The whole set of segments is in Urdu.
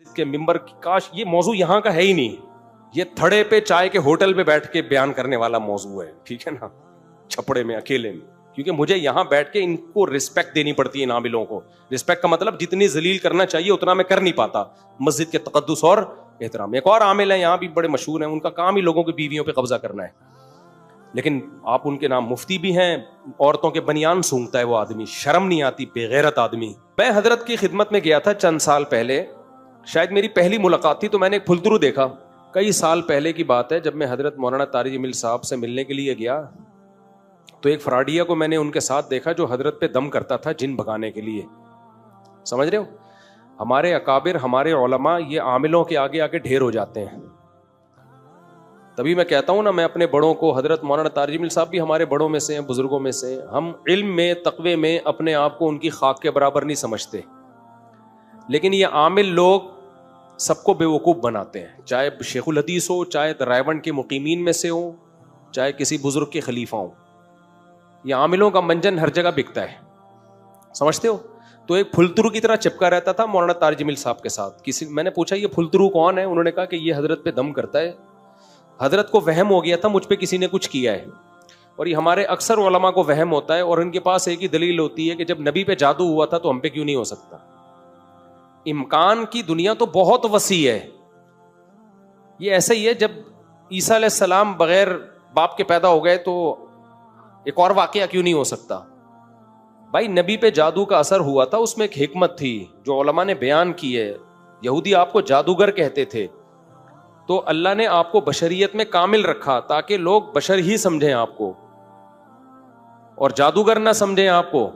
کے ممبر کی کاش یہ موضوع یہاں کا ہے ہی نہیں, یہ تھڑے پہ چائے کے ہوٹل پہ بیٹھ کے بیان کرنے والا موضوع ہے, ٹھیک ہے نا, چھپڑے میں اکیلے میں, کیونکہ مجھے یہاں بیٹھ کے ان کو رسپیکٹ دینی پڑتی ہے. ان عاملوں کو رسپیکٹ کا مطلب جتنی ذلیل کرنا چاہیے اتنا میں کر نہیں پاتا, مسجد کے تقدس اور احترام. ایک اور عامل ہیں یہاں بھی بڑے مشہور ہیں, ان کا کام ہی لوگوں کی بیویوں پہ قبضہ کرنا ہے, لیکن آپ ان کے نام مفتی بھی ہیں. عورتوں کے بنیان سونگتا ہے وہ آدمی, شرم نہیں آتی, بے غیرت آدمی. میں حضرت کی خدمت میں گیا تھا چند سال پہلے, شاید میری پہلی ملاقات تھی, تو میں نے ایک پھلترو دیکھا. کئی سال پہلے کی بات ہے, جب میں حضرت مولانا طارق جمیل صاحب سے ملنے کے لیے گیا تو ایک فراڈیا کو میں نے ان کے ساتھ دیکھا جو حضرت پہ دم کرتا تھا جن بھگانے کے لیے. سمجھ رہے ہو, ہمارے اکابر, ہمارے علماء یہ عاملوں کے آگے آگے ڈھیر ہو جاتے ہیں. تبھی میں کہتا ہوں نا, میں اپنے بڑوں کو, حضرت مولانا طارق جمیل صاحب بھی ہمارے بڑوں میں سے ہیں, بزرگوں میں سے, ہم علم میں, تقوی میں اپنے آپ کو ان کی خاک کے برابر نہیں سمجھتے, لیکن یہ عامل لوگ سب کو بے وقوف بناتے ہیں, چاہے شیخ الحدیث ہو, چاہے رائیونڈ کے مقیمین میں سے ہو, چاہے کسی بزرگ کے خلیفہ ہوں. یہ عاملوں کا منجن ہر جگہ بکتا ہے, سمجھتے ہو. تو ایک پھلترو کی طرح چپکا رہتا تھا مولانا طارق جمیل صاحب کے ساتھ. میں نے پوچھا یہ پھلترو کون ہے, انہوں نے کہا کہ یہ حضرت پہ دم کرتا ہے. حضرت کو وہم ہو گیا تھا مجھ پہ کسی نے کچھ کیا ہے, اور یہ ہمارے اکثر علماء کو وہم ہوتا ہے, اور ان کے پاس ایک ہی دلیل ہوتی ہے کہ جب نبی پہ جادو ہوا تھا تو ہم پہ کیوں نہیں ہو سکتا. امکان کی دنیا تو بہت وسیع ہے. یہ ایسا ہی ہے جب عیسیٰ علیہ السلام بغیر باپ کے پیدا ہو گئے تو ایک اور واقعہ کیوں نہیں ہو سکتا. بھائی نبی پہ جادو کا اثر ہوا تھا, اس میں ایک حکمت تھی جو علماء نے بیان کی ہے. یہودی آپ کو جادوگر کہتے تھے, تو اللہ نے آپ کو بشریت میں کامل رکھا تاکہ لوگ بشر ہی سمجھیں آپ کو اور جادوگر نہ سمجھیں آپ کو.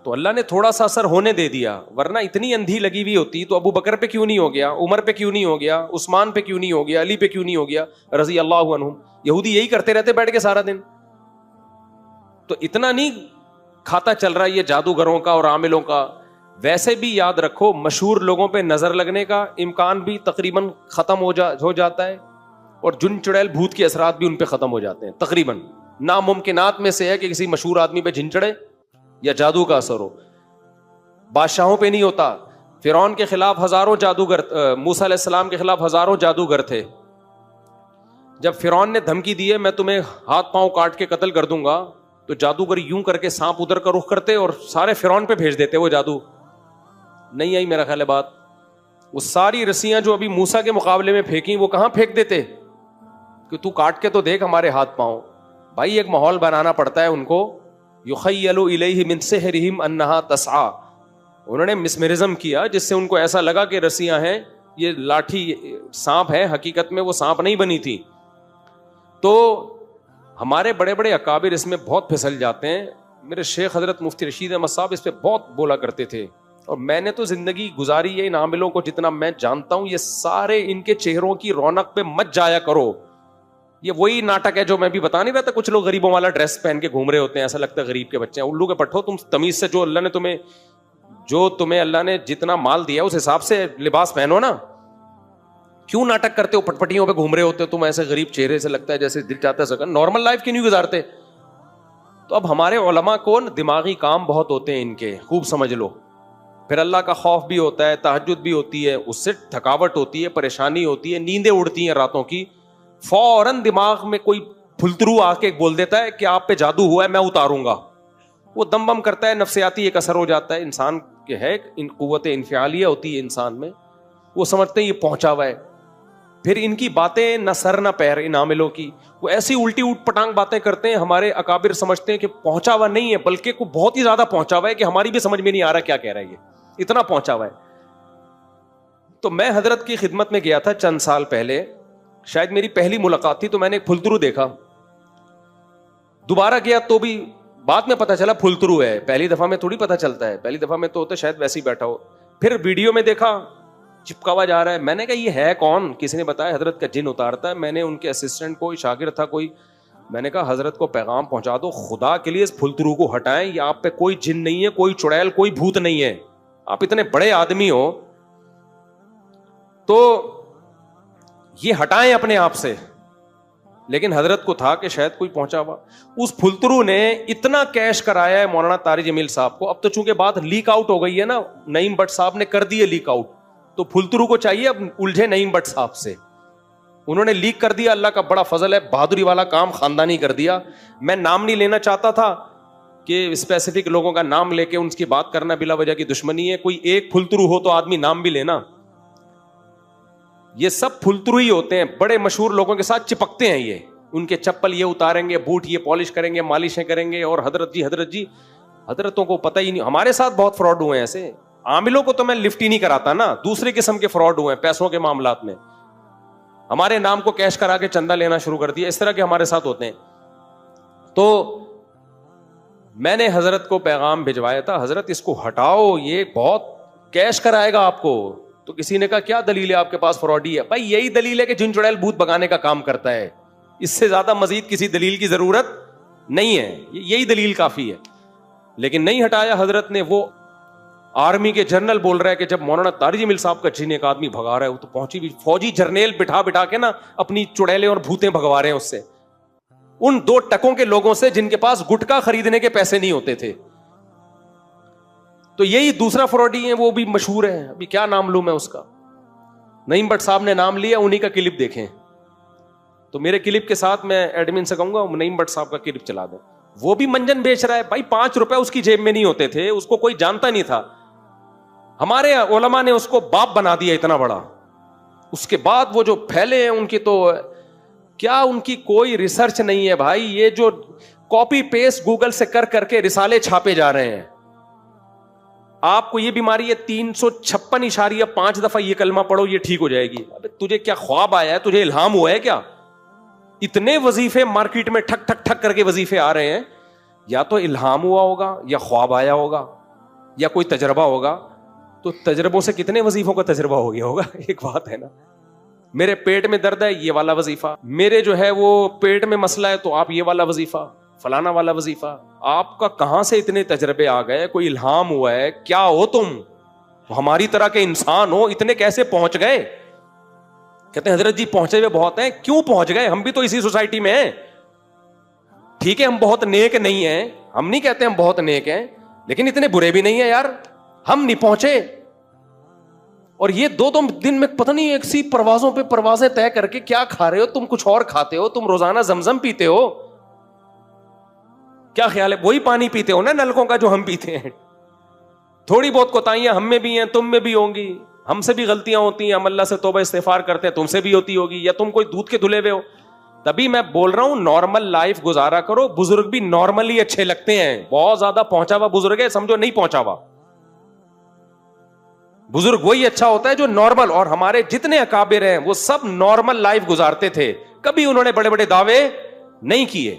تو اللہ نے تھوڑا سا اثر ہونے دے دیا, ورنہ اتنی اندھی لگی ہوئی ہوتی تو ابو بکر پہ کیوں نہیں ہو گیا, عمر پہ کیوں نہیں ہو گیا, عثمان پہ کیوں نہیں ہو گیا, علی پہ کیوں نہیں ہو گیا رضی اللہ عنہم. یہودی یہی کرتے رہتے بیٹھ کے سارا دن. تو اتنا نہیں کھاتا چل رہا یہ جادوگروں کا اور عاملوں کا. ویسے بھی یاد رکھو, مشہور لوگوں پہ نظر لگنے کا امکان بھی تقریباً ختم ہو جاتا ہے, اور جن چڑیل بھوت کے اثرات بھی ان پہ ختم ہو جاتے ہیں. تقریباً ناممکنات میں سے ہے کہ کسی مشہور آدمی پہ جن چڑھے یا جادو کا اثر ہو. بادشاہوں پہ نہیں ہوتا. فرعون کے خلاف ہزاروں جادوگر, موسیٰ علیہ السلام کے خلاف ہزاروں جادوگر تھے. جب فرعون نے دھمکی دی ہے میں تمہیں ہاتھ پاؤں کاٹ کے قتل کر دوں گا, تو جادوگر یوں کر کے سانپ ادھر کا رخ کرتے اور سارے فرعون پہ بھیج دیتے. وہ جادو نہیں آئی میرا خیال ہے بات. وہ ساری رسیاں جو ابھی موسیٰ کے مقابلے میں پھینکی وہ کہاں پھینک دیتے کہ تو کاٹ کے تو دیکھ ہمارے ہاتھ پاؤں. بھائی ایک ماحول بنانا پڑتا ہے ان کو. یخیل الیہ من سحرہم انہا تسعی, انہوں نے مسمرزم کیا جس سے ان کو ایسا لگا کہ رسیاں ہیں, یہ لاٹھی سانپ ہے, حقیقت میں وہ سانپ نہیں بنی تھی. تو ہمارے بڑے بڑے اکابر اس میں بہت پھسل جاتے ہیں. میرے شیخ حضرت مفتی رشید احمد صاحب اس پہ بہت بولا کرتے تھے, اور میں نے تو زندگی گزاری ہے ان عاملوں کو جتنا میں جانتا ہوں. یہ سارے ان کے چہروں کی رونق پہ مت جایا کرو. یہ وہی ناٹک ہے جو میں بھی بتا نہیں رہا تھا, کچھ لوگ غریبوں والا ڈریس پہن کے گھوم رہے ہوتے ہیں, ایسا لگتا ہے غریب کے بچے ہیں. الو کے پٹھو, تم تمیز سے جو تمہیں اللہ نے جتنا مال دیا اس حساب سے لباس پہنو نا. کیوں ناٹک کرتے ہو, پٹپٹیوں پہ گھوم رہے ہوتے ہو تم ایسے غریب چہرے سے, لگتا ہے جیسے دل چاہتا ہے سکن. نارمل لائف کیوں نہیں گزارتے؟ تو اب ہمارے علماء کو دماغی کام بہت ہوتے ہیں ان کے, خوب سمجھ لو. پھر اللہ کا خوف بھی ہوتا ہے, تہجد بھی ہوتی ہے, اس سے تھکاوٹ ہوتی ہے, پریشانی ہوتی ہے, نیندیں اڑتی ہیں راتوں کی. فوراً دماغ میں کوئی پھلترو آ کے بول دیتا ہے کہ آپ پہ جادو ہوا ہے, میں اتاروں گا. وہ دم بم کرتا ہے, نفسیاتی ایک اثر ہو جاتا ہے انسان کے, ہے قوت انفعالیہ ہوتی ہے انسان میں. وہ سمجھتے ہیں یہ پہنچا ہوا ہے. پھر ان کی باتیں نہ سر نہ پیر ان عاملوں کی, وہ ایسی الٹی اوٹ پٹانگ باتیں کرتے ہیں. ہمارے اکابر سمجھتے ہیں کہ پہنچا ہوا نہیں ہے, بلکہ کو بہت ہی زیادہ پہنچا ہوا ہے کہ ہماری بھی سمجھ میں نہیں آ رہا کیا کہہ رہا ہے, یہ اتنا پہنچا ہوا ہے. تو میں حضرت کی خدمت میں گیا تھا چند سال پہلے, شاید میری پہلی ملاقات تھی, تو میں نے ایک پھلترو دیکھا. دوبارہ گیا تو بھی بعد میں پتا چلا پھلترو ہے, پہلی دفعہ میں تھوڑی پتا چلتا ہے. پہلی دفعہ میں تو ہوتا شاید ویسے ہی بیٹھا ہو. پھر ویڈیو میں دیکھا چپکا ہوا جا رہا ہے. میں نے کہا یہ ہے کون؟ کسی نے بتایا حضرت کا جن اتارتا ہے. میں نے ان کے اسسٹنٹ, کوئی شاگرد تھا کوئی, میں نے کہا حضرت کو پیغام پہنچا دو, خدا کے لیے اس پھلترو کو ہٹائیں, یہ آپ پہ کوئی جن نہیں ہے, کوئی چڑیل, کوئی بھوت نہیں ہے, آپ اتنے بڑے آدمی ہو تو یہ ہٹائیں اپنے آپ سے. لیکن حضرت کو تھا کہ شاید کوئی پہنچا ہوا. اس پھلترو نے اتنا کیش کرایا ہے مولانا طارق جمیل صاحب کو. اب تو چونکہ بات لیک آؤٹ ہو گئی ہے نا, نعیم بٹ صاحب نے کر دی ہے لیک آؤٹ, تو پھلترو کو چاہیے اب الجھے نعیم بٹ صاحب سے. انہوں نے لیک کر دیا, اللہ کا بڑا فضل ہے, بہادری والا کام خاندانی کر دیا. میں نام نہیں لینا چاہتا تھا کہ اسپیسیفک لوگوں کا نام لے کے ان کی بات کرنا بلا وجہ کی دشمنی ہے. کوئی ایک پھلترو ہو تو آدمی نام بھی لینا. یہ سب پھلترو ہی ہوتے ہیں, بڑے مشہور لوگوں کے ساتھ چپکتے ہیں. یہ ان کے چپل یہ اتاریں گے, بوٹ یہ پالش کریں گے, مالشیں کریں گے, اور حضرت جی. حضرتوں کو پتہ ہی نہیں. ہمارے ساتھ بہت فراڈ ہوئے ہیں ایسے. عاملوں کو تو میں لفٹ ہی نہیں کراتا نا, دوسرے قسم کے فراڈ ہوئے ہیں پیسوں کے معاملات میں. ہمارے نام کو کیش کرا کے چندہ لینا شروع کر دیا. اس طرح کے ہمارے ساتھ ہوتے ہیں. تو میں نے حضرت کو پیغام بھجوایا تھا, حضرت اس کو ہٹاؤ, یہ بہت کیش کرائے گا آپ کو. تو کسی نے کہا کیا دلیل ہے آپ کے پاس فراڈی ہے؟ بھائی یہی دلیل ہے کہ جن چڑیل بھوت بگانے کا کام کرتا ہے, اس سے زیادہ مزید کسی دلیل کی ضرورت نہیں ہے, یہی دلیل کافی ہے. لیکن نہیں ہٹایا حضرت نے. وہ آرمی کے جنرل بول رہا ہے کہ جب مولانا طارق جمیل صاحب کا جن ایک آدمی بھگا رہا ہے, وہ تو پہنچی بھی فوجی جرنیل بٹھا کے نا اپنی چڑیلیں اور بھوتیں بھگوا رہے ہیں اس سے, ان 2 ٹکوں کے لوگوں سے جن کے پاس گٹکا خریدنے کے پیسے نہیں ہوتے تھے. تو یہی دوسرا فراڈی ہے, وہ بھی مشہور ہے. ابھی کیا نام لوں میں اس کا؟ نعیم بٹ صاحب نے نام لیا, انہی کا کلپ دیکھیں. تو میرے کلپ کے ساتھ میں ایڈمن سے کہوں گا نعیم بٹ صاحب کا کلپ چلا دیں. وہ بھی منجن بیچ رہا ہے. بھائی 5 روپے اس کی جیب میں نہیں ہوتے تھے, اس کو کوئی جانتا نہیں تھا. ہمارے علماء نے اس کو باپ بنا دیا اتنا بڑا. اس کے بعد وہ جو پھیلے ہیں ان کی تو کیا, ان کی کوئی ریسرچ نہیں ہے بھائی. یہ جو کاپی پیسٹ گوگل سے کر کے رسالے چھاپے جا رہے ہیں. آپ کو یہ بیماری ہے 356.5 دفعہ یہ کلمہ پڑھو یہ ٹھیک ہو جائے گی. ابے تجھے کیا خواب آیا ہے, تجھے الہام ہوا ہے کیا؟ اتنے وظیفے مارکیٹ میں ٹھک ٹھک ٹھک کر کے وظیفے آ رہے ہیں. یا تو الہام ہوا ہوگا, یا خواب آیا ہوگا, یا کوئی تجربہ ہوگا. تو تجربوں سے کتنے وظیفوں کا تجربہ ہو گیا ہوگا. ایک بات ہے نا, میرے پیٹ میں درد ہے یہ والا وظیفہ, میرے جو ہے وہ پیٹ میں مسئلہ ہے تو آپ یہ والا وظیفہ, فلانا والا وظیفہ. آپ کا کہاں سے اتنے تجربے آ گئے؟ کوئی الہام ہوا ہے کیا؟ ہو تم ہماری طرح کے انسان ہو, اتنے کیسے پہنچ گئے؟ کہتے ہیں حضرت جی پہنچے ہوئے بہت ہیں. کیوں پہنچ گئے؟ ہم بھی تو اسی سوسائٹی میں ہیں. ٹھیک ہے ہم بہت نیک نہیں ہیں, ہم نہیں کہتے ہم بہت نیک ہیں, لیکن اتنے برے بھی نہیں ہیں یار, ہم نہیں پہنچے. اور یہ 2 دن میں پتہ نہیں ایک سی پروازوں پہ پروازیں طے کر کے کیا کھا رہے ہو تم, کچھ اور کھاتے ہو تم, روزانہ زمزم پیتے ہو. کیا خیال ہے وہی پانی پیتے ہو نا نلکوں کا جو ہم پیتے ہیں. تھوڑی بہت کوتاہیاں ہم میں بھی ہیں, تم میں بھی ہوں گی, ہم سے بھی غلطیاں ہوتی ہیں, ہم اللہ سے توبہ استغفار کرتے ہیں, تم سے بھی ہوتی ہوگی, یا تم کوئی دودھ کے دھلے ہوئے ہو. تبھی میں بول رہا ہوں نارمل لائف گزارا کرو. بزرگ بھی نارملی اچھے لگتے ہیں. بہت زیادہ پہنچا ہوا بزرگ ہے سمجھو نہیں پہنچا ہوا. بزرگ وہی اچھا ہوتا ہے جو نارمل. اور ہمارے جتنے اکابر ہیں وہ سب نارمل لائف گزارتے تھے, کبھی انہوں نے بڑے بڑے دعوے نہیں کیے.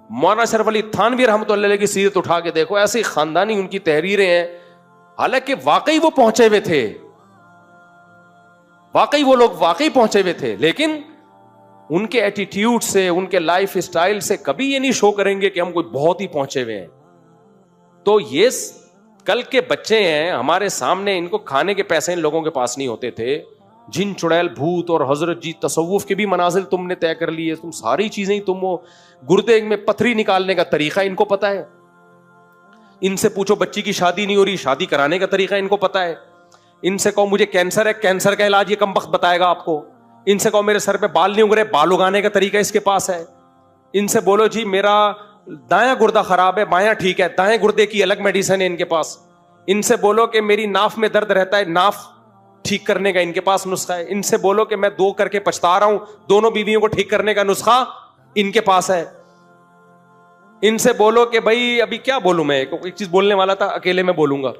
مولانا اشرف علی تھانوی رحمۃ اللہ علیہ کی سیرت اٹھا کے دیکھو, ایسی خاندانی ان کی تحریریں ہیں, حالانکہ واقعی وہ پہنچے ہوئے تھے, واقعی وہ لوگ واقعی پہنچے ہوئے تھے, لیکن ان کے ایٹیٹیوڈ سے, ان کے لائف اسٹائل سے کبھی یہ نہیں شو کریں گے کہ ہم کوئی بہت ہی پہنچے ہوئے ہیں. تو یہ کل کے بچے ہیں ہمارے سامنے, ان کو کھانے کے پیسے ان لوگوں کے پاس نہیں ہوتے تھے. جن چڑیل بھوت اور حضرت جی تصوف کے بھی منازل تم نے طے کر لیے, تم ساری چیزیں, تم وہ گردے میں پتھری نکالنے کا طریقہ ان کو پتا ہے. ان سے پوچھو بچی کی شادی نہیں ہو رہی, شادی کرانے کا طریقہ ان کو پتا ہے. ان سے کہو مجھے کینسر ہے, کینسر کا علاج یہ کمبخت بتائے گا آپ کو. ان سے کہو میرے سر پہ بال نہیں اگ رہے, بال اگانے کا طریقہ اس کے پاس ہے. ان سے بولو جی میرا دایاں گردہ خراب ہے, بایاں ٹھیک ہے, دائیں گردے کی الگ میڈیسن ہے ان کے پاس. ان سے بولو کہ میری ناف میں درد رہتا ہے, ناف ٹھیک کرنے کا ان کے پاس نسخہ ہے. ان سے بولو کہ میں 2 کر کے پچھتا رہا ہوں, دونوں بیویوں کو ٹھیک کرنے کا نسخہ ان کے پاس ہے. ان سے بولو کہ بھائی ابھی کیا بولوں میں, ایک چیز بولنے والا تھا اکیلے میں بولوں گا,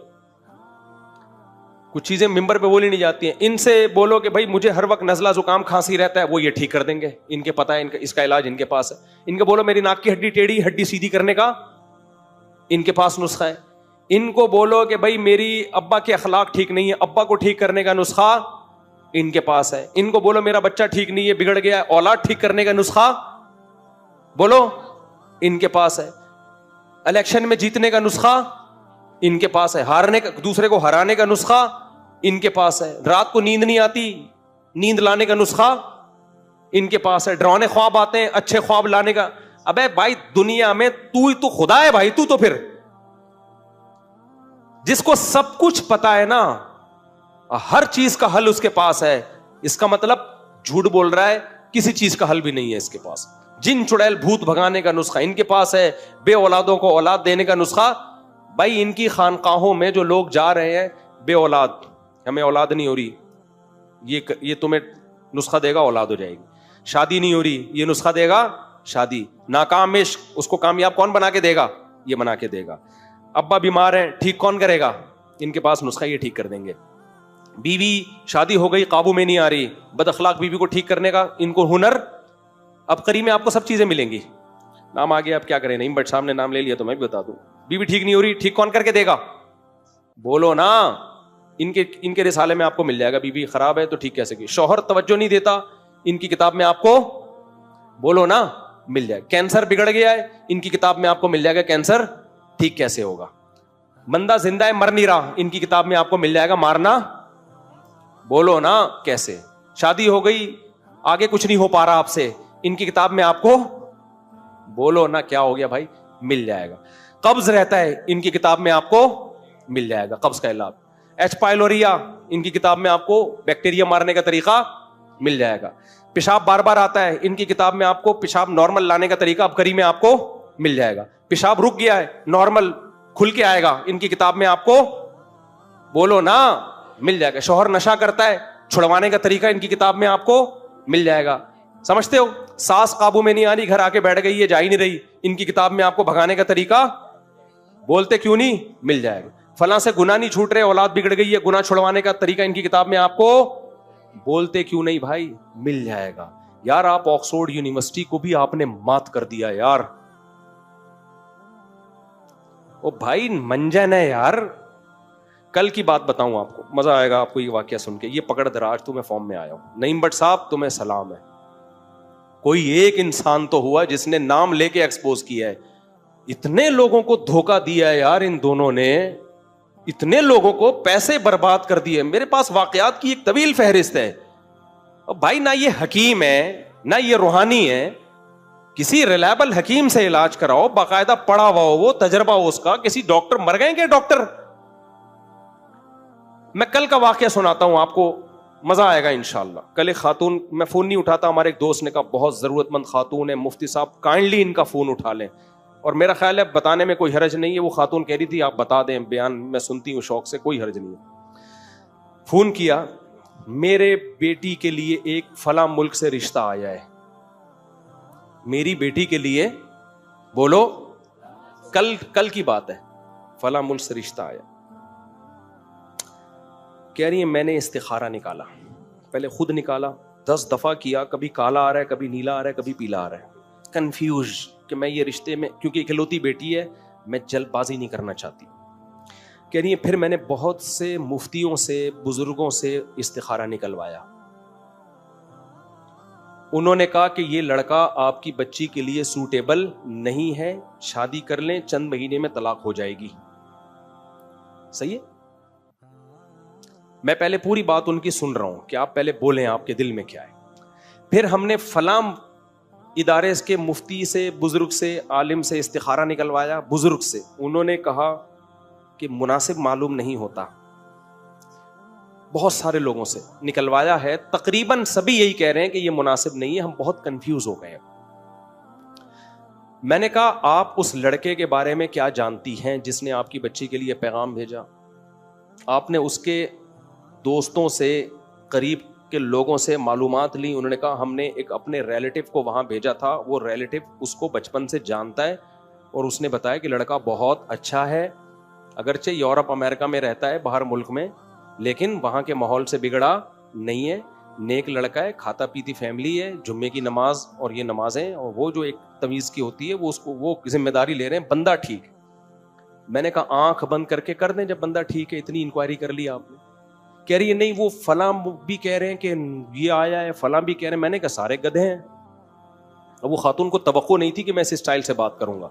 کچھ چیزیں ممبر پہ بولی نہیں جاتی ہیں. ان سے بولو کہ بھائی مجھے ہر وقت نزلہ زکام کھانسی رہتا ہے, وہ یہ ٹھیک کر دیں گے, ان کے پتہ ہے, اس کا علاج ان کے پاس ہے. ان کو بولو میری ناک کی ہڈی ٹیڑھی, ہڈی سیدھی کرنے کا ان کے پاس نسخہ ہے. ان کو بولو کہ بھائی میری ابا کے اخلاق ٹھیک نہیں ہے, ابا کو ٹھیک کرنے کا نسخہ ان کے پاس ہے. ان کو بولو میرا بچہ ٹھیک نہیں ہے, بگڑ گیا ہے, اولاد ٹھیک کرنے کا نسخہ بولو ان کے پاس ہے. الیکشن میں جیتنے کا نسخہ ان کے پاس ہے, ہارنے کا, دوسرے کو ہرانے کا نسخہ ان کے پاس ہے. رات کو نیند نہیں آتی, نیند لانے کا نسخہ ان کے پاس ہے. ڈرانے خواب آتے ہیں, اچھے خواب لانے کا. ابے بھائی دنیا میں تو خدا ہے بھائی, تو پھر جس کو سب کچھ پتا ہے نا, ہر چیز کا حل اس کے پاس ہے. اس کا مطلب جھوٹ بول رہا ہے, کسی چیز کا حل بھی نہیں ہے اس کے پاس. جن چڑیل بھوت بھگانے کا نسخہ ان کے پاس ہے, بے اولادوں کو اولاد دینے کا نسخہ. بھائی ان کی خانقاہوں میں جو لوگ جا رہے ہیں بے اولاد, ہمیں اولاد نہیں ہو رہی, یہ تمہیں نسخہ دے گا اولاد ہو جائے گی. شادی نہیں ہو رہی, یہ نسخہ دے گا شادی. ناکام عشق, اس کو کامیاب کون بنا کے دے گا؟ یہ بنا کے دے گا. ابا بیمار ہیں, ٹھیک کون کرے گا؟ ان کے پاس نسخہ, یہ ٹھیک کر دیں گے. بیوی شادی ہو گئی قابو میں نہیں آ رہی, بد اخلاق بیوی کو ٹھیک کرنے کا ان کو ہنر. اب قریب میں آپ کو سب چیزیں ملیں گی. نام آگے آپ کیا کریں, نہیں بٹ صاحب نے نام لے لیا تو میں بھی بتا دوں. بیوی ٹھیک نہیں ہو رہی, ٹھیک کون کر کے دے گا؟ بولو نا. ان کے رسالے میں آپ کو مل جائے گا بیوی خراب ہے تو ٹھیک کیسے کی. شوہر توجہ نہیں دیتا, ان کی کتاب میں آپ کو بولو نا مل جائے. کینسر بگڑ گیا ہے, ان کی کتاب میں آپ کو مل جائے گا کینسر ٹھیک کیسے ہوگا. بندہ زندہ ہے مر نہیں رہا, ان کی کتاب میں آپ کو مل جائے گا مارنا بولو نا کیسے. شادی ہو گئی آگے کچھ نہیں ہو پا رہا آپ سے, ان کی کتاب میں آپ کو بولو نا کیا ہو گیا بھائی مل جائے گا. قبض رہتا ہے, ان کی کتاب میں آپ کو مل جائے گا قبض کا علاج. ایچ پائلوریا, ان کی کتاب میں آپ کو بیکٹیریا مارنے کا طریقہ مل جائے گا. پیشاب بار بار آتا ہے, ان کی کتاب میں آپ کو پیشاب نارمل لانے کا طریقہ ابکری میں آپ کو مل جائے گا. پیشاب رک گیا ہے نارمل کھل کے آئے گا, ان کی کتاب میں آپ کو بولو نا مل جائے گا. شوہر نشہ کرتا ہے, چھڑوانے کا طریقہ ان کی کتاب میں آپ کو مل جائے گا. سمجھتے ہو؟ ساس قابو میں نہیں آ رہی, گھر آ کے بیٹھ گئی ہے, جا ہی نہیں رہی, ان کی کتاب میں آپ کو بھگانے کا طریقہ بولتے کیوں نہیں مل جائے گا. فلاں سے گناہ نہیں چھوٹ رہے, اولاد بگڑ گئی ہے, گناہ چھڑوانے کا طریقہ ان کی کتاب میں آپ کو بولتے کیوں نہیں بھائی مل جائے گا. یار آپ آکسفورڈ یونیورسٹی کو بھی آپ نے مات کر دیا یار. او بھائی منجن ہے یار. کل کی بات بتاؤں آپ کو, مزہ آئے گا آپ کو یہ واقعہ سن کے. یہ پکڑ دراج تو میں فارم میں آیا ہوں. نعیم بٹ صاحب تمہیں سلام ہے. کوئی ایک انسان تو ہوا جس نے نام لے کے ایکسپوز کیا ہے. اتنے لوگوں کو دھوکہ دیا ہے یار ان دونوں نے, اتنے لوگوں کو پیسے برباد کر دیے. میرے پاس واقعات کی ایک طویل فہرست ہے. بھائی نہ یہ حکیم ہے نہ یہ روحانی ہے, کسی ریلائبل حکیم سے علاج کراؤ, باقاعدہ پڑھا ہوا ہو, وہ تجربہ ہو اس کا. کسی ڈاکٹر مر گئے کہ ڈاکٹر. میں کل کا واقعہ سناتا ہوں آپ کو, مزہ آئے گا انشاءاللہ. کل ایک خاتون, میں فون نہیں اٹھاتا, ہمارے ایک دوست نے کہا بہت ضرورت مند خاتون ہے, مفتی صاحب کائنڈلی ان کا فون اٹھا لیں. اور میرا خیال ہے بتانے میں کوئی حرج نہیں ہے. وہ خاتون کہہ رہی تھی آپ بتا دیں, بیان میں سنتی ہوں شوق سے, کوئی حرج نہیں ہے. فون کیا, میرے بیٹی کے لیے ایک فلاں ملک سے رشتہ آیا ہے. میری بیٹی کے لیے بولو, کل کی بات ہے, فلاں ملک سے رشتہ آیا. کہہ رہی ہے میں نے استخارہ نکالا, پہلے خود نکالا, 10 دفعہ کیا, کبھی کالا آ رہا ہے, کبھی نیلا آ رہا ہے, کبھی پیلا آ رہا ہے. کنفیوز کہ میں یہ رشتے میں, کیونکہ اکلوتی بیٹی ہے, میں جلد بازی نہیں کرنا چاہتی. کہہ رہی ہے پھر میں نے بہت سے مفتیوں سے, بزرگوں سے استخارہ نکلوایا. انہوں نے کہا کہ یہ لڑکا آپ کی بچی کے لیے سوٹیبل نہیں ہے, شادی کر لیں, چند مہینے میں طلاق ہو جائے گی. صحیح ہے. میں پہلے پوری بات ان کی سن رہا ہوں کہ آپ پہلے بولیں آپ کے دل میں کیا ہے. پھر ہم نے فلاں ادارے کے مفتی سے, بزرگ سے, عالم سے استخارہ نکلوایا, بزرگ سے. انہوں نے کہا کہ مناسب معلوم نہیں ہوتا. بہت سارے لوگوں سے نکلوایا ہے, تقریباً سبھی یہی کہہ رہے ہیں کہ یہ مناسب نہیں ہے, ہم بہت کنفیوز ہو گئے ہیں. میں نے کہا آپ اس لڑکے کے بارے میں کیا جانتی ہیں جس نے آپ کی بچی کے لیے پیغام بھیجا؟ آپ نے اس کے دوستوں سے, قریب کے لوگوں سے معلومات لی. انہوں نے کہا ہم نے ایک اپنے ریلیٹو کو وہاں بھیجا تھا, وہ ریلیٹو اس کو بچپن سے جانتا ہے اور اس نے بتایا کہ لڑکا بہت اچھا ہے, اگرچہ یورپ امریکہ میں رہتا ہے, باہر ملک میں, لیکن وہاں کے ماحول سے بگڑا نہیں ہے, نیک لڑکا ہے, کھاتا پیتی فیملی ہے, جمعے کی نماز اور یہ نمازیں اور وہ جو ایک تمیز کی ہوتی ہے وہ اس کو وہ ذمہ داری لے رہے ہیں, بندہ ٹھیک. میں نے کہا آنکھ بند کر کے کر دیں جب بندہ ٹھیک ہے, اتنی انکوائری کر لی آپ نے. کہہ رہی ہے نہیں وہ فلاں بھی کہہ رہے ہیں کہ یہ آیا ہے, فلاں بھی کہہ رہے ہیں. میں نے کہا سارے گدھے ہیں. اب وہ خاتون کو توقع نہیں تھی کہ میں اس اسٹائل سے بات کروں گا.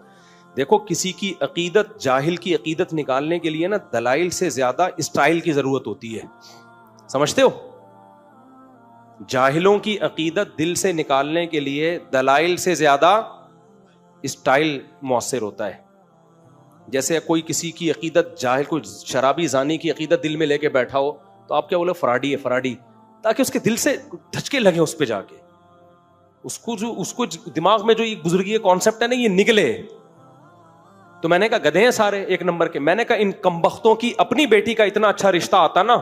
دیکھو کسی کی عقیدت, جاہل کی عقیدت نکالنے کے لیے نا دلائل سے زیادہ اسٹائل کی ضرورت ہوتی ہے, سمجھتے ہو؟ جاہلوں کی عقیدت دل سے نکالنے کے لیے دلائل سے زیادہ اسٹائل مؤثر ہوتا ہے. جیسے کوئی کسی کی عقیدت, جاہل کوئی شرابی زانی کی عقیدت دل میں لے کے بیٹھا ہو, تو آپ کیا بولے فراڈی ہے فراڈی, تاکہ اس کے دل سے دھچکے لگے اس پہ جا کے, اس کو دماغ میں جو یہ بزرگی کا کانسیپٹ ہے نا یہ نکلے. تو میں نے کہا گدھے ہیں سارے ایک نمبر کے. میں نے کہا ان کمبختوں کی اپنی بیٹی کا اتنا اچھا رشتہ آتا نا,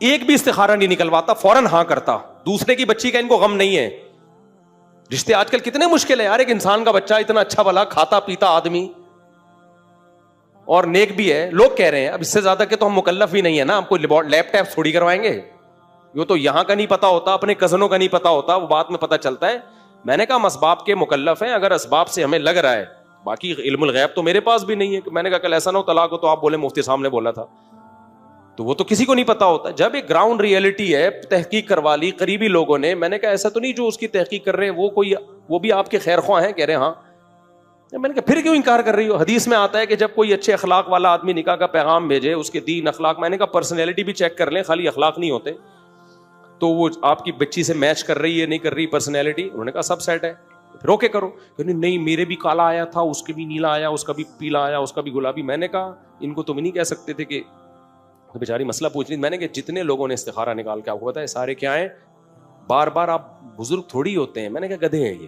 ایک بھی استخارہ نہیں نکلواتا, فوراً ہاں کرتا. دوسرے کی بچی کا ان کو غم نہیں ہے. رشتے آج کل کتنے مشکل ہے یار, ایک انسان کا بچہ اتنا اچھا بھلا کھاتا پیتا آدمی اور نیک بھی ہے, لوگ کہہ رہے ہیں. اب اس سے زیادہ کہ تو ہم مکلف بھی نہیں ہے نا, ہم کو لیپ ٹاپ تھوڑی کروائیں گے. یہ تو یہاں کا نہیں پتا ہوتا, اپنے کزنوں کا نہیں پتا ہوتا, وہ بات میں پتا چلتا ہے. میں نے کہا ہم اسباب کے مکلف ہیں, اگر اسباب سے ہمیں لگ رہا ہے, باقی علم الغیب تو میرے پاس بھی نہیں ہے. میں نے کہا کل ایسا نہ ہو طلاق ہو تو آپ بولے مفتی صاحب نے بولا تھا, تو وہ تو کسی کو نہیں پتا ہوتا. جب ایک گراؤنڈ ریئلٹی ہے, تحقیق کروا لی قریبی لوگوں نے. میں نے کہا ایسا تو نہیں جو اس کی تحقیق کر رہے ہیں وہ بھی آپ کے خیر خواہ ہیں, کہہ رہے ہیں ہاں. میں نے کہا پھر کیوں انکار کر رہی ہو؟ حدیث میں آتا ہے کہ جب کوئی اچھے اخلاق والا آدمی نکاح کا پیغام بھیجے, اس کے دین اخلاق, میں نے کہا پرسنالٹی بھی چیک کر لیں, خالی اخلاق نہیں ہوتے. تو وہ آپ کی بچی سے میچ کر رہی ہے نہیں کر رہی پرسنالٹی, انہوں نے کہا سب سیٹ ہے, روکے کرو. نہیں میرے بھی کالا آیا تھا, اس کے بھی نیلا آیا, اس کا بھی پیلا آیا, اس کا بھی گلابی. میں نے کہا ان کو تم نہیں کہہ سکتے تھے کہ بیچاری مسئلہ پوچھ رہی. میں نے کہا جتنے لوگوں نے استخارہ نکال کے آپ کو پتا ہے سارے کیا ہیں, بار بار آپ بزرگ تھوڑی ہوتے ہیں. میں نے کہا گدھے ہیں یہ.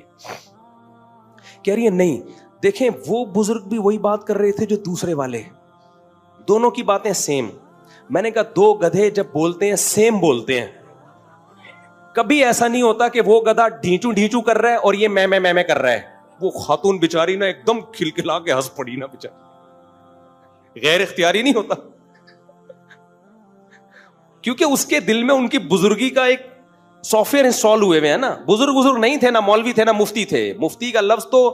کہہ رہی ہے نہیں دیکھیں وہ بزرگ بھی وہی بات کر رہے تھے جو دوسرے والے, دونوں کی باتیں سیم. میں نے کہا دو گدھے جب بولتے ہیں سیم بولتے ہیں, کبھی ایسا نہیں ہوتا کہ وہ گدھا ڈھینچو ڈھینچو کر رہا ہے اور یہ میں کر رہا ہے. وہ خاتون بیچاری نا ایک دم کھلکھلا کے ہنس پڑی نا بیچاری, غیر اختیاری نہیں ہوتا, کیونکہ اس کے دل میں ان کی بزرگی کا ایک سافٹ ویئر انسٹال ہوئے ہیں نا. بزرگ نہیں تھے, نہ مولوی تھے, نہ مفتی تھے. مفتی کا لفظ تو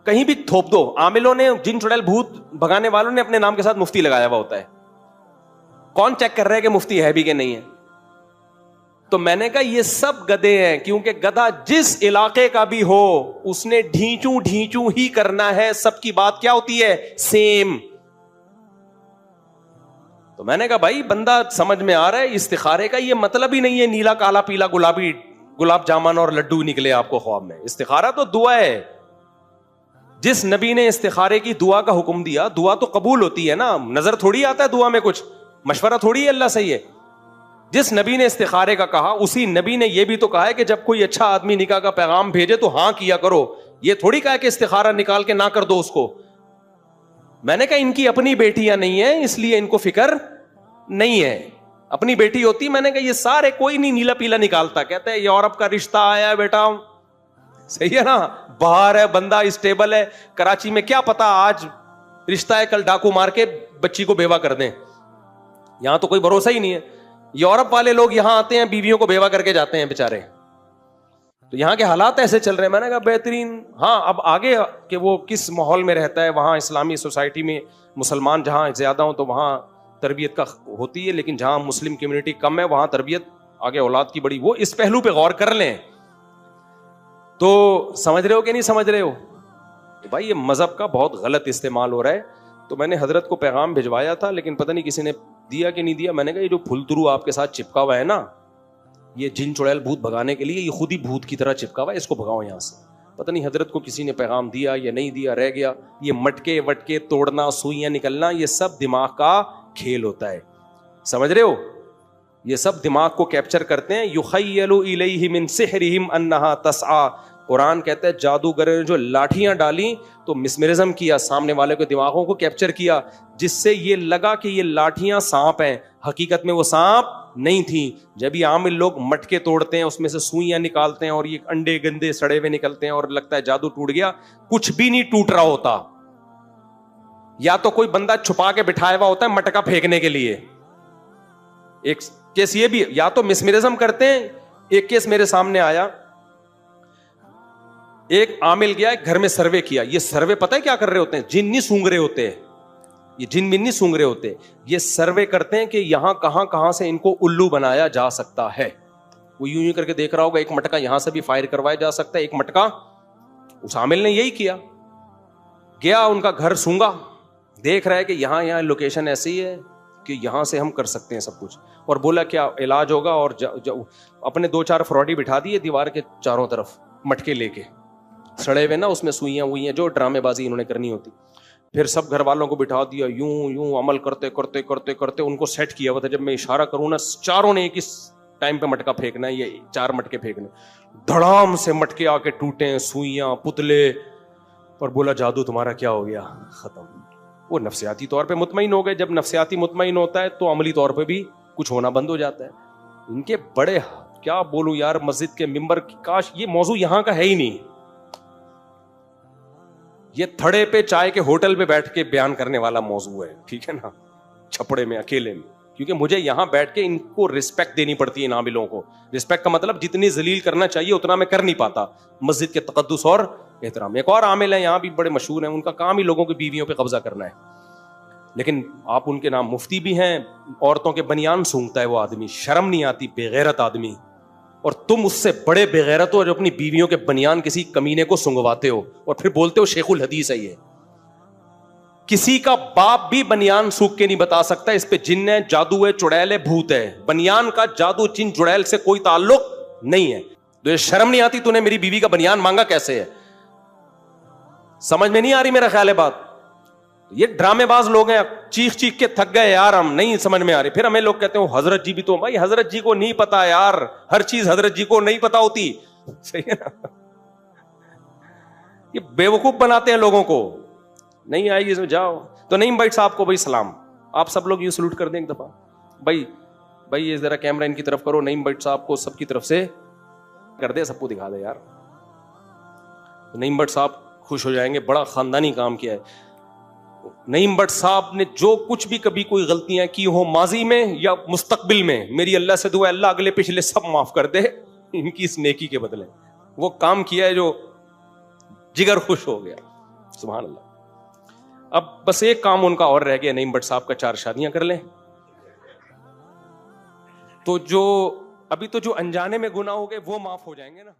کہیں بھی تھوپ دو, عاملوں نے, جن چڑیل بھوت بھگانے والوں نے اپنے نام کے ساتھ مفتی لگایا ہوا ہوتا ہے. کون چیک کر رہا ہے کہ مفتی ہے بھی کہ نہیں ہے؟ تو میں نے کہا یہ سب گدھے ہیں, کیونکہ گدھا جس علاقے کا بھی ہو اس نے ڈھینچو ڈھینچو ہی کرنا ہے. سب کی بات کیا ہوتی ہے, سیم. تو میں نے کہا بھائی بندہ سمجھ میں آ رہا ہے, استخارے کا یہ مطلب ہی نہیں ہے نیلا کالا پیلا گلابی گلاب جامن اور لڈو نکلے آپ کو خواب میں. استخارہ تو دعا ہے. جس نبی نے استخارے کی دعا کا حکم دیا, دعا تو قبول ہوتی ہے نا, نظر تھوڑی آتا ہے دعا میں, کچھ مشورہ تھوڑی ہے اللہ سے. یہ جس نبی نے استخارے کا کہا, اسی نبی نے یہ بھی تو کہا ہے کہ جب کوئی اچھا آدمی نکاح کا پیغام بھیجے تو ہاں کیا کرو. یہ تھوڑی کہا کہ استخارہ نکال کے نہ کر دو اس کو. میں نے کہا ان کی اپنی بیٹیاں نہیں ہیں اس لیے ان کو فکر نہیں ہے. اپنی بیٹی ہوتی, میں نے کہا یہ سارے کوئی نہیں نیلا پیلا نکالتا. کہتے ہیں یورپ کا رشتہ آیا بیٹا, صحیح ہے نا, باہر ہے بندہ, اسٹیبل ہے. کراچی میں کیا پتا آج رشتہ ہے کل ڈاکو مار کے بچی کو بیوہ کر دیں. یہاں تو کوئی بھروسہ ہی نہیں ہے. یورپ والے لوگ یہاں آتے ہیں, بیویوں کو بیوہ کر کے جاتے ہیں بیچارے. تو یہاں کے حالات ایسے چل رہے ہیں. میں نے کہا بہترین. ہاں اب آگے کہ وہ کس ماحول میں رہتا ہے, وہاں اسلامی سوسائٹی میں مسلمان جہاں زیادہ ہوں تو وہاں تربیت کا ہوتی ہے, لیکن جہاں مسلم کمیونٹی کم ہے وہاں تربیت آگے اولاد کی بڑی, وہ اس پہلو پہ غور کر لیں. تو سمجھ رہے ہو کہ نہیں سمجھ رہے ہو؟ تو بھائی یہ مذہب کا بہت غلط استعمال ہو رہا ہے. تو میں نے حضرت کو پیغام بھجوایا تھا, لیکن پتہ نہیں کسی نے دیا کہ نہیں دیا. میں نے کہا یہ جو پھل ترو آپ کے ساتھ چپکا ہوا ہے نا, یہ جن چڑیل بھوت بھگانے کے لیے, یہ خود ہی بھوت کی طرح چپکا ہوا ہے, اس کو بھگاؤ یہاں سے. پتہ نہیں حضرت کو کسی نے پیغام دیا یا نہیں دیا, رہ گیا. یہ مٹکے وٹکے توڑنا, سوئیاں نکلنا, یہ سب دماغ کا کھیل ہوتا ہے. سمجھ رہے ہو؟ یہ سب دماغ کو کیپچر کرتے ہیں. یخیل الیہ من سحرہم انہا تسعی. قرآن کہتا ہے جادوگروں نے جو لاٹھیاں ڈالی تو مسمرزم کیا, سامنے والے کے دماغوں کو کیپچر کیا, جس سے یہ لگا کہ یہ لاٹھیاں سانپ ہیں. حقیقت میں وہ سانپ نہیں تھیں. جب یہ عام لوگ مٹکے توڑتے ہیں, اس میں سے سوئیاں نکالتے ہیں اور یہ انڈے گندے سڑے ہوئے نکلتے ہیں اور لگتا ہے جادو ٹوٹ گیا. کچھ بھی نہیں ٹوٹ رہا ہوتا. یا تو کوئی بندہ چھپا کے بٹھایا ہوا ہوتا ہے مٹکا پھینکنے کے لیے. ایک کیس یہ بھی, یا تو مسمرزم کرتے ہیں. ایک کیس میرے سامنے آیا, ایک عامل گیا گھر میں سروے کیا. یہ سروے پتہ ہے کیا کر رہے ہوتے ہیں؟ جن نہیں سونگ رہے ہوتے, یہ جن من نہیں سونگ رہے ہوتے, یہ سروے کرتے ہیں کہ یہاں کہاں سے ان کو الو بنایا جا سکتا ہے. وہ یوں کر کے دیکھ رہا ہوگا ایک مٹکا یہاں سے بھی فائر کروایا جا سکتا ہے, ایک مٹکا. اس عامل نے یہی کیا, گیا ان کا گھر سونگا, دیکھ رہا ہے کہ یہاں لوکیشن ایسی ہے کہ یہاں سے ہم کر سکتے ہیں سب کچھ. اور بولا کیا علاج ہوگا, اور اپنے 2-4 فراڈی بٹھا دیے دیوار کے چاروں طرف مٹکے لے کے, سڑے ہوئے نا, اس میں سوئیاں جو ڈرامے بازی انہوں نے کرنی ہوتی. پھر سب گھر والوں کو بٹھا دیا, یوں یوں عمل کرتے کرتے کرتے کرتے ان کو سیٹ کیا ہوا تھا, جب میں اشارہ کروں نا چاروں نے ایک اس ٹائم پہ مٹکا پھینکنا ہے, یہ 4 مٹکے پھینکنے, دھڑام سے مٹکے آ کے ٹوٹے, سوئیاں پتلے, اور بولا جادو تمہارا کیا ہو گیا, ختم. وہ نفسیاتی طور پہ مطمئن ہو گئے. جب نفسیاتی مطمئن ہوتا ہے تو عملی طور پہ بھی کچھ ہونا بند ہو جاتا ہے. ان کے بڑے, کیا بولوں یار, مسجد کے ممبر, کاش یہ موضوع یہاں کا ہے ہی نہیں. یہ تھڑے پہ چائے کے ہوٹل پہ بیٹھ کے بیان کرنے والا موضوع ہے, ٹھیک ہے نا, چھپڑے میں اکیلے میں. کیونکہ مجھے یہاں بیٹھ کے ان کو رسپیکٹ دینی پڑتی ہے, ان عاملوں کو. رسپیکٹ کا مطلب جتنی ذلیل کرنا چاہیے اتنا میں کر نہیں پاتا, مسجد کے تقدس اور احترام. ایک اور عامل ہیں یہاں بھی بڑے مشہور ہیں, ان کا کام ہی لوگوں کی بیویوں پہ قبضہ کرنا ہے. لیکن آپ ان کے نام مفتی بھی ہیں. عورتوں کے بنیان سونگتا ہے وہ آدمی, شرم نہیں آتی, بے غیرت آدمی. اور تم اس سے بڑے بے غیرت ہو جو اپنی بیویوں کے بنیان کسی کمینے کو سنگواتے ہو اور پھر بولتے ہو شیخ الحدیث ہے یہ. کسی کا باپ بھی بنیان سوکھ کے نہیں بتا سکتا اس پہ جن ہے, جادو ہے, چڑیل ہے, بھوت ہے. بنیان کا جادو جن چڑیل سے کوئی تعلق نہیں ہے. تو یہ شرم نہیں آتی, تو نے میری بیوی کا بنیان مانگا کیسے ہے؟ سمجھ میں نہیں آ رہی میرا خیال ہے بات. یہ ڈرامے باز لوگ ہیں, چیخ چیخ کے تھک گئے یار, ہم نہیں سمجھ میں آ رہی. پھر ہمیں لوگ کہتے ہیں حضرت جی بھی تو, بھائی حضرت جی کو نہیں پتا یار, ہر چیز حضرت جی کو نہیں پتا ہوتی, صحیح ہے نا. یہ بیوقوف بناتے ہیں لوگوں کو. نہیں آئے گی جاؤ. تو نعیم بھائی صاحب کو بھائی سلام, آپ سب لوگ یہ سلوٹ کر دیں ایک دفعہ. بھائی یہ ذرا کیمرہ ان کی طرف کرو, نعیم بھٹ صاحب کو سب کی طرف سے کر دے, سب کو دکھا دے یار. نعیم بھٹ صاحب خوش ہو جائیں گے, بڑا خاندانی کام کیا ہے. نعیم بٹ صاحب نے جو کچھ بھی کبھی کوئی غلطیاں کی ہو ماضی میں یا مستقبل میں, میری اللہ سے دعا ہے اللہ اگلے پچھلے سب معاف کر دے ان کی اس نیکی کے بدلے. وہ کام کیا ہے جو جگر خوش ہو گیا, سبحان اللہ. اب بس ایک کام ان کا اور رہ گیا, نعیم بٹ صاحب کا 4 شادیاں کر لیں. تو جو ابھی تو جو انجانے میں گناہ ہو گئے وہ معاف ہو جائیں گے نا.